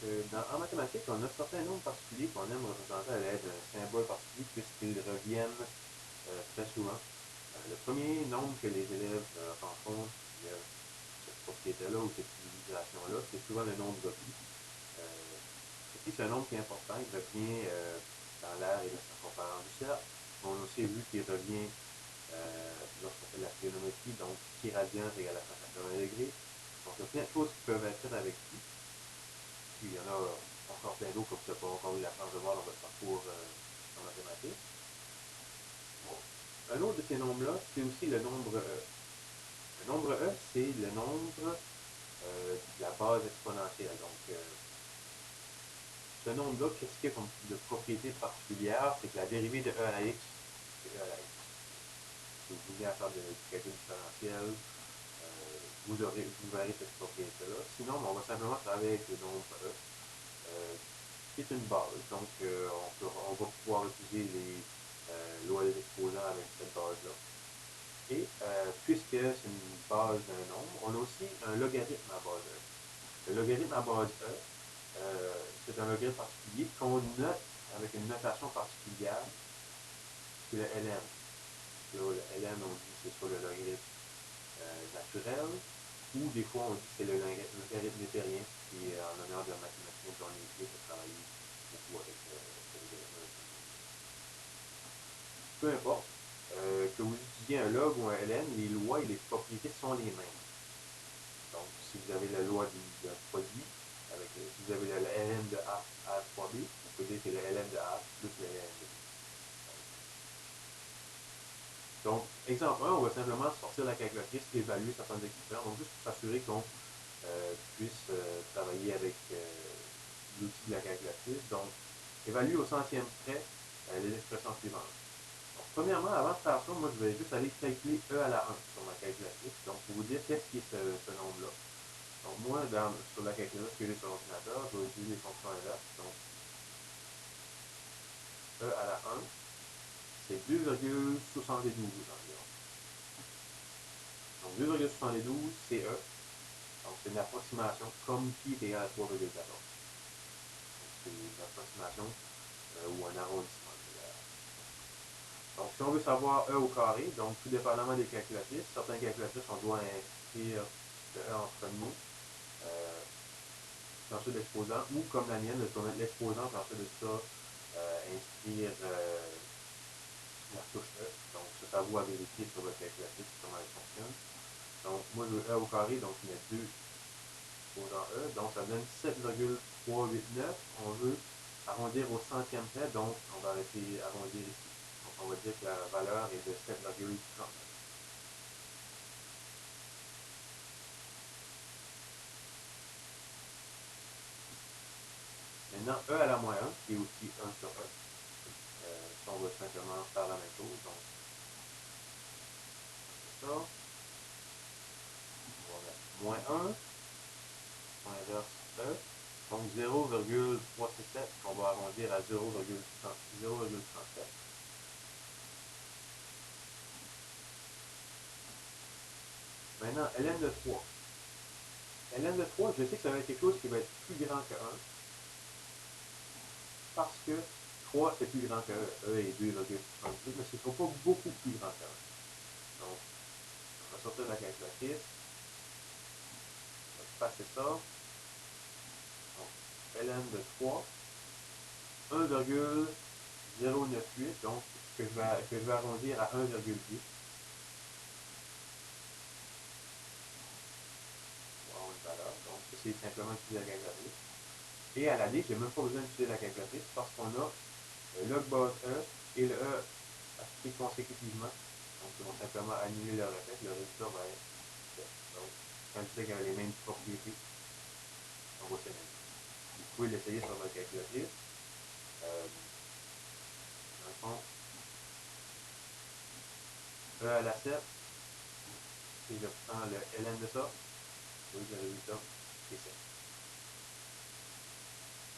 en mathématiques, on a certains nombres particuliers qu'on aime représenter à l'aide d'un symbole particulier puisqu'ils reviennent très souvent. Le premier nombre que les élèves rencontrent via cette propriété-là ou cette utilisation-là, c'est souvent le nombre de pi. Ici, c'est un nombre qui est important, il revient dans l'aire et la circonférence du cercle. On a aussi vu qu'il revient lorsqu'on fait de la trigonométrie, donc pi radian égale à 180 degrés. Donc, il y a plein de choses qui peuvent être faites avec pi. Puis, il y en a encore plein d'autres que vous n'avez pas encore eu la chance de voir dans votre parcours en mathématiques. Un autre de ces nombres-là, c'est aussi le nombre E. Le nombre E, c'est le nombre de la base exponentielle. Donc, ce nombre-là, qu'est-ce qu'il y a comme de propriété particulière? C'est que la dérivée de E à la x, c'est E à la x. Si vous voulez faire du calcul différentiel, vous verrez cette propriété-là. Sinon, on va simplement travailler avec le nombre E, qui est une base. Donc, on va pouvoir utiliser les lois des exposants avec cette base-là. Et puisque c'est une base d'un nombre, on a aussi un logarithme à base E. Le logarithme à base E, c'est un logarithme particulier qu'on note avec une notation particulière, qui est le ln. Là, le ln, on dit que c'est soit le logarithme naturel, ou des fois on dit que c'est le logarithme népérien, qui est en honneur d'un mathématicien John Napier qui a travaillé beaucoup avec ce logarithme. Peu importe, que vous utilisiez un log ou un ln, les lois et les propriétés sont les mêmes. Donc, si vous avez la loi d'un produit, si vous avez le ln de A à 3B, vous pouvez dire que le ln de A plus le ln de B. Donc, exemple 1, on va simplement sortir la calculatrice et évaluer certaines expressions. Donc, juste pour s'assurer qu'on puisse travailler avec l'outil de la calculatrice. Donc, évaluer au centième près les expressions suivantes. Donc, premièrement, avant de faire ça, moi, je vais juste aller calculer E à la 1 sur ma calculatrice. Donc, pour vous dire qu'est-ce qui est ce nombre-là. Donc, moi, sur la calculatrice que j'ai sur l'ordinateur, je vais utiliser les fonctions inverses. Donc, E à la 1, c'est 2,72 environ. Donc, 2,72, c'est E. Donc, c'est une approximation comme pi est égal à 3,14. Donc, c'est une approximation ou un arrondissement. Donc, si on veut savoir E au carré, donc tout dépendamment des calculatrices, certaines calculatrices, on doit inscrire le E en premier, puis ensuite l'exposant, ou comme la mienne, je dois mettre l'exposant, puis ensuite de ça, inscrire la touche E. Donc, ça vaut à vérifier sur votre calculatrice comment elle fonctionne. Donc, moi, je veux E au carré, donc je mets 2 exposant E, donc ça donne 7,389. On veut arrondir au centième près, donc on va essayer d'arrondir ici. Donc, on va dire que la valeur est de 7,39. Maintenant, E à la moins 1, qui est aussi 1 sur E. Ça, on va simplement faire la même chose. Donc, c'est ça. On va mettre moins 1, on inverse E. Donc, 0,367, qu'on va arrondir à 0,37. Maintenant, ln de 3. ln de 3, je sais que ça va être quelque chose qui va être plus grand que 1, parce que 3 c'est plus grand que E. E est 2,38, mais ce ne sera pas beaucoup plus grand que 1. Donc, on va sortir la calculatrice. On va passer ça. Donc, ln de 3, 1,098, donc que je vais arrondir à 1,10. On va avoir une valeur. Donc, ça, c'est simplement utiliser la calculatrice. Et à la D, je n'ai même pas besoin d'utiliser la calculatrice parce qu'on a le log base E et le E appliqué consécutivement. Donc, ils vont simplement annuler leur effet. Le résultat va être fait. Donc, quand je disais qu'il y avait les mêmes propriétés, on va s'éliminer. Vous pouvez l'essayer sur votre calculatrice. Dans le fond, E à la 7, si je prends le ln de ça, oui, le résultat, c'est 7.